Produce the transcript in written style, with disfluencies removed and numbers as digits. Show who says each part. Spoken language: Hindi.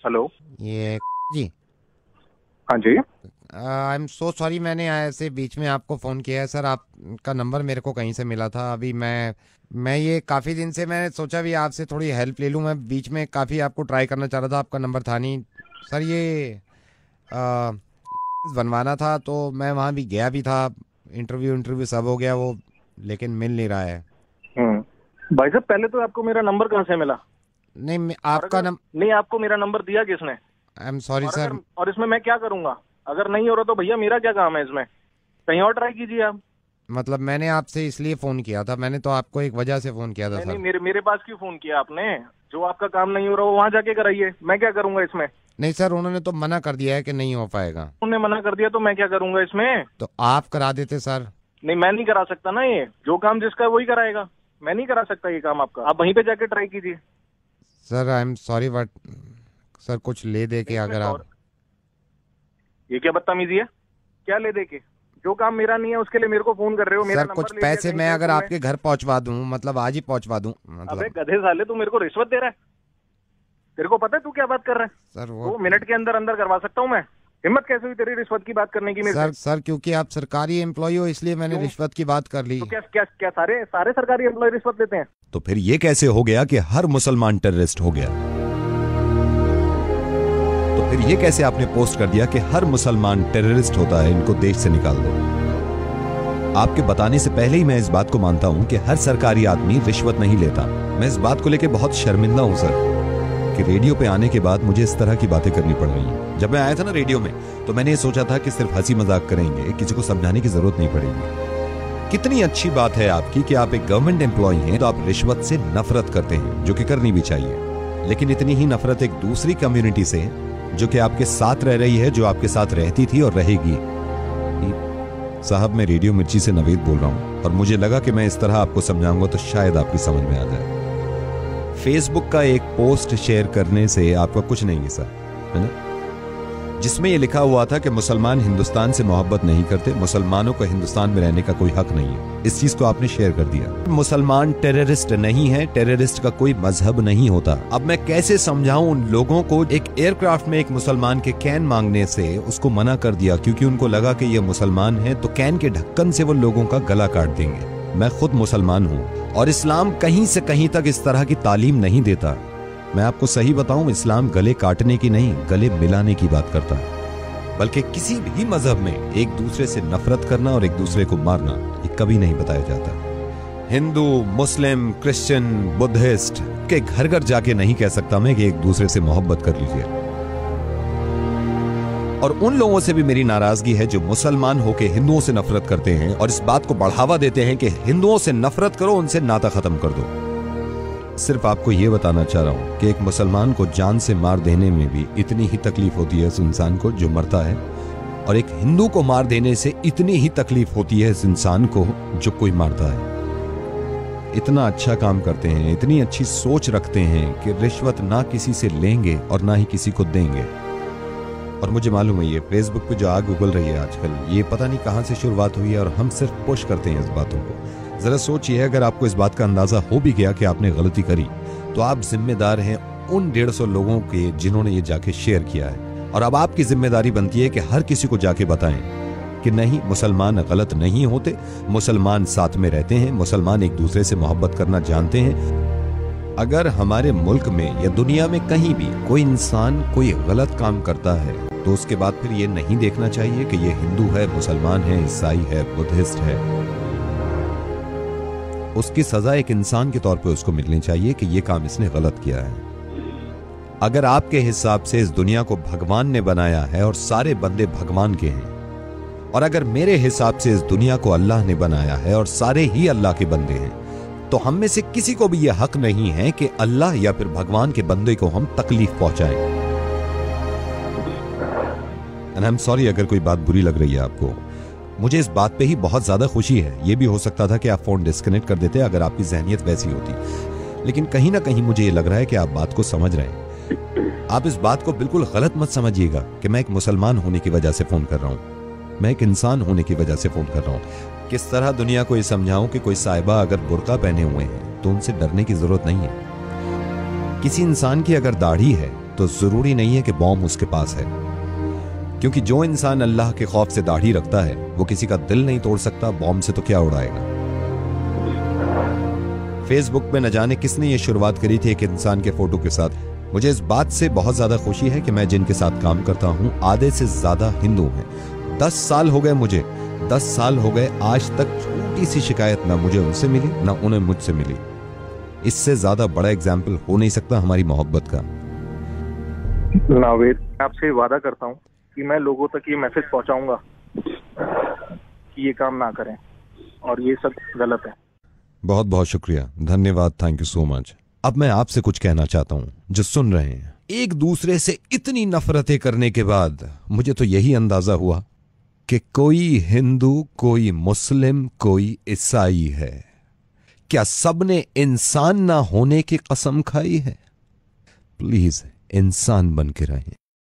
Speaker 1: हेलो।
Speaker 2: ये जी।
Speaker 1: हाँ जी।
Speaker 2: आई एम सो सॉरी, मैंने ऐसे बीच में आपको फ़ोन किया है सर। आपका नंबर मेरे को कहीं से मिला था। अभी मैं ये काफ़ी दिन से मैंने सोचा भी आपसे थोड़ी हेल्प ले लूँ। मैं बीच में काफ़ी आपको ट्राई करना चाह रहा था, आपका नंबर था नहीं सर। ये आ, बनवाना था तो मैं वहाँ भी गया भी था। इंटरव्यू इंटरव्यू सब हो गया वो, लेकिन मिल नहीं रहा है।
Speaker 1: भाई साहब, पहले तो आपको मेरा नंबर कहाँ से मिला?
Speaker 2: नहीं
Speaker 1: और
Speaker 2: आपका
Speaker 1: अगर नहीं, आपको मेरा नंबर दिया किसने?
Speaker 2: आई एम सॉरी
Speaker 1: और
Speaker 2: सर।
Speaker 1: अगर और इसमें मैं क्या करूंगा? अगर नहीं हो रहा तो भैया मेरा क्या काम है इसमें? कहीं और ट्राई कीजिए आप।
Speaker 2: मतलब मैंने आपसे इसलिए फ़ोन किया था, मैंने तो आपको एक वजह से फ़ोन किया था
Speaker 1: नहीं नहीं,
Speaker 2: सर।
Speaker 1: मेरे मेरे पास क्यों फोन किया आपने? जो आपका काम नहीं हो रहा वो वहां जाके कराइए, मैं क्या करूंगा इसमें?
Speaker 2: नहीं सर, उन्होंने तो मना कर दिया है कि नहीं हो पाएगा।
Speaker 1: उन्होंने मना कर दिया तो मैं क्या करूंगा इसमें?
Speaker 2: तो आप करा देते सर।
Speaker 1: नहीं, मैं नहीं करा सकता ना। ये जो काम जिसका है वही कराएगा। मैं नहीं करा सकता ये काम आपका। आप वहीं पे जाके ट्राई कीजिए।
Speaker 2: Sir I am sorry but sir कुछ ले दे के
Speaker 1: नहीं, इसमें
Speaker 2: अगर आप।
Speaker 1: और ये क्या बदतमीजी है? क्या ले दे के? जो काम मेरा नहीं है उसके लिए मेरे को फोन कर रहे हो? मेरा
Speaker 2: सर कुछ
Speaker 1: नंबर ले लिया
Speaker 2: पैसे
Speaker 1: कहीं
Speaker 2: मैं
Speaker 1: से
Speaker 2: अगर
Speaker 1: तुमने?
Speaker 2: आपके घर पहुंचवा दूं, मतलब आज ही पहुंचवा दूं
Speaker 1: अबे
Speaker 2: मतलब।
Speaker 1: गधे साले, तू मेरे को रिश्वत दे रहा है? तेरे को पता है तू क्या बात कर रहा है?
Speaker 2: सर वो
Speaker 1: 2 मिनट के अंदर अंदर करवा सकता हूँ मैं। हिम्मत कैसे हुई तेरी रिश्वत की बात करने की मेरे
Speaker 2: सर
Speaker 1: से?
Speaker 2: सर क्योंकि आप सरकारी एम्प्लॉय हो इसलिए मैंने
Speaker 1: क्यों?
Speaker 2: रिश्वत की बात कर ली।
Speaker 1: तो क्या क्या क्या सारे सारे सरकारी एम्प्लॉय रिश्वत लेते हैं?
Speaker 3: तो फिर ये कैसे हो गया कि हर मुसलमान टेररिस्ट हो गया? तो फिर ये कैसे आपने पोस्ट कर दिया कि हर मुसलमान टेररिस्ट होता है, इनको देश से निकाल दो? आपके बताने से पहले ही मैं इस बात को मानता हूं कि हर सरकारी आदमी रिश्वत नहीं लेता। मैं इस बात को लेकर बहुत शर्मिंदा हूं सर, कि रेडियो पे आने के बाद मुझे इस तरह की बातें करनी पड़ रही हैं। जब मैं आया था ना रेडियो में, तो मैंने ये सोचा था कि सिर्फ हंसी मजाक करेंगे, किसी को समझाने की जरूरत नहीं पड़ेगी। कितनी अच्छी बात है आपकी कि आप एक गवर्नमेंट एम्प्लॉय हैं तो आप रिश्वत से नफरत करते हैं, जो कि करनी भी चाहिए। लेकिन इतनी ही नफरत एक दूसरी कम्युनिटी से, जो कि आपके साथ रह रही है, जो आपके साथ रहती थी और रहेगी। साहब, मैं रेडियो मिर्ची से नवीद बोल रहा हूं, और मुझे लगा कि मैं इस तरह आपको समझाऊंगा तो शायद आपकी समझ में आ जाए। फेसबुक का एक पोस्ट शेयर करने से आपका कुछ नहीं है सर, है ना, जिसमें यह लिखा हुआ था कि मुसलमान हिंदुस्तान से मोहब्बत नहीं करते, मुसलमानों को हिंदुस्तान में रहने का कोई हक नहीं है। इस चीज को आपने शेयर कर दिया। मुसलमान टेररिस्ट नहीं है, टेररिस्ट का कोई मजहब नहीं होता। अब मैं कैसे समझाऊं उन लोगों को? एक एयरक्राफ्ट में एक मुसलमान के कैन मांगने से उसको मना कर दिया, क्योंकि उनको लगा कि ये मुसलमान है तो कैन के ढक्कन से वो लोगों का गला काट देंगे। मैं खुद मुसलमान हूं और इस्लाम कहीं से कहीं तक इस तरह की तालीम नहीं देता। मैं आपको सही बताऊं, इस्लाम गले काटने की नहीं, गले मिलाने की बात करता है। बल्कि किसी भी मजहब में एक दूसरे से नफरत करना और एक दूसरे को मारना, ये कभी नहीं बताया जाता। हिंदू, मुस्लिम, क्रिश्चियन, बुद्धिस्ट के घर घर जाके नहीं कह सकता मैं कि एक दूसरे से मोहब्बत कर लीजिए। और उन लोगों से भी मेरी नाराजगी है जो मुसलमान होके हिंदुओं से नफरत करते हैं और इस बात को बढ़ावा देते हैं कि हिंदुओं से नफरत करो, उनसे नाता खत्म कर दो। सिर्फ आपको यह बताना चाह रहा हूं कि एक मुसलमान को जान से मार देने में भी इतनी ही तकलीफ होती है उस इंसान को जो मरता है, और एक हिंदू को मार देने से इतनी ही तकलीफ होती है इस इंसान को जो कोई मारता है। इतना अच्छा काम करते हैं, इतनी अच्छी सोच रखते हैं कि रिश्वत ना किसी से लेंगे और ना ही किसी को देंगे। और मुझे मालूम है ये फेसबुक पे जो आग उगल रही है आजकल, ये पता नहीं कहां से शुरुआत हुई है और हम सिर्फ पुश करते हैं इस बातों को। जरा सोचिए, अगर आपको इस बात का अंदाजा हो भी गया कि आपने गलती करी, तो आप जिम्मेदार हैं उन 150 लोगों के जिन्होंने ये जाके शेयर किया है। और अब आपकी जिम्मेदारी बनती है कि हर किसी को जाके बताएं कि नहीं, मुसलमान गलत नहीं होते, मुसलमान साथ में रहते हैं, मुसलमान एक दूसरे से मोहब्बत करना जानते हैं। अगर हमारे मुल्क में या दुनिया में कहीं भी कोई इंसान कोई गलत काम करता है, तो उसके बाद फिर ये नहीं देखना चाहिए कि ये हिंदू है, मुसलमान है, ईसाई है, बुद्धिस्ट है। उसकी सजा एक इंसान के तौर पे उसको मिलनी चाहिए कि ये काम इसने गलत किया है। अगर आपके हिसाब से इस दुनिया को भगवान ने बनाया है और सारे बंदे भगवान के हैं, और अगर मेरे हिसाब से इस दुनिया को अल्लाह ने बनाया है और सारे ही अल्लाह के बंदे हैं, तो हम में से किसी को भी यह हक नहीं है कि अल्लाह या फिर भगवान के बंदे को हम तकलीफ पहुंचाएं। एंड आई एम सॉरी अगर कोई बात बुरी लग रही है आपको। मुझे इस बात पे ही बहुत ज्यादा खुशी है। यह भी हो सकता था कि आप फोन डिस्कनेक्ट कर देते अगर आपकी जहनियत वैसी होती, लेकिन कहीं ना कहीं मुझे ये लग रहा है कि आप बात को समझ रहे हैं। आप इस बात को बिल्कुल गलत मत समझिएगा कि मैं एक मुसलमान होने की वजह से फोन कर रहा हूं। मैं एक इंसान होने की वजह से फोन कर रहा हूं। किस तरह दुनिया को ये समझाऊं कि कोई साहिबा अगर बुर्का पहने हुए हैं तो उनसे डरने की जरूरत नहीं है। किसी इंसान की अगर दाढ़ी है तो जरूरी नहीं है कि बॉम्ब उसके पास है, क्योंकि जो इंसान अल्लाह के खौफ से दाढ़ी रखता है वो किसी का दिल नहीं तोड़ सकता, बॉम्ब से तो क्या उड़ाएगा। फेसबुक पे न जाने किसने ये शुरुआत करी थी एक इंसान के फोटो के साथ। मुझे इस बात से बहुत ज्यादा खुशी है कि मैं जिनके साथ काम करता हूं आधे से ज्यादा हिंदू हैं। 10 साल हो गए मुझे, 10 साल हो गए, आज तक छोटी सी शिकायत ना मुझे उनसे मिली ना उन्हें मुझसे मिली। इससे ज्यादा बड़ा एग्जाम्पल हो नहीं सकता हमारी मोहब्बत का।
Speaker 1: नावेद, आपसे वादा करता हूँ कि मैं लोगों तक ये मैसेज पहुंचाऊंगा कि ये काम ना करें और ये सब गलत है।
Speaker 3: बहुत बहुत शुक्रिया, धन्यवाद, थैंक यू सो मच। अब मैं आपसे कुछ कहना चाहता हूं जो सुन रहे हैं। एक दूसरे से इतनी नफरतें करने के बाद मुझे तो यही अंदाजा हुआ कि कोई हिंदू, कोई मुस्लिम, कोई ईसाई है। क्या सबने इंसान ना होने की कसम खाई है? प्लीज इंसान बन के रहें।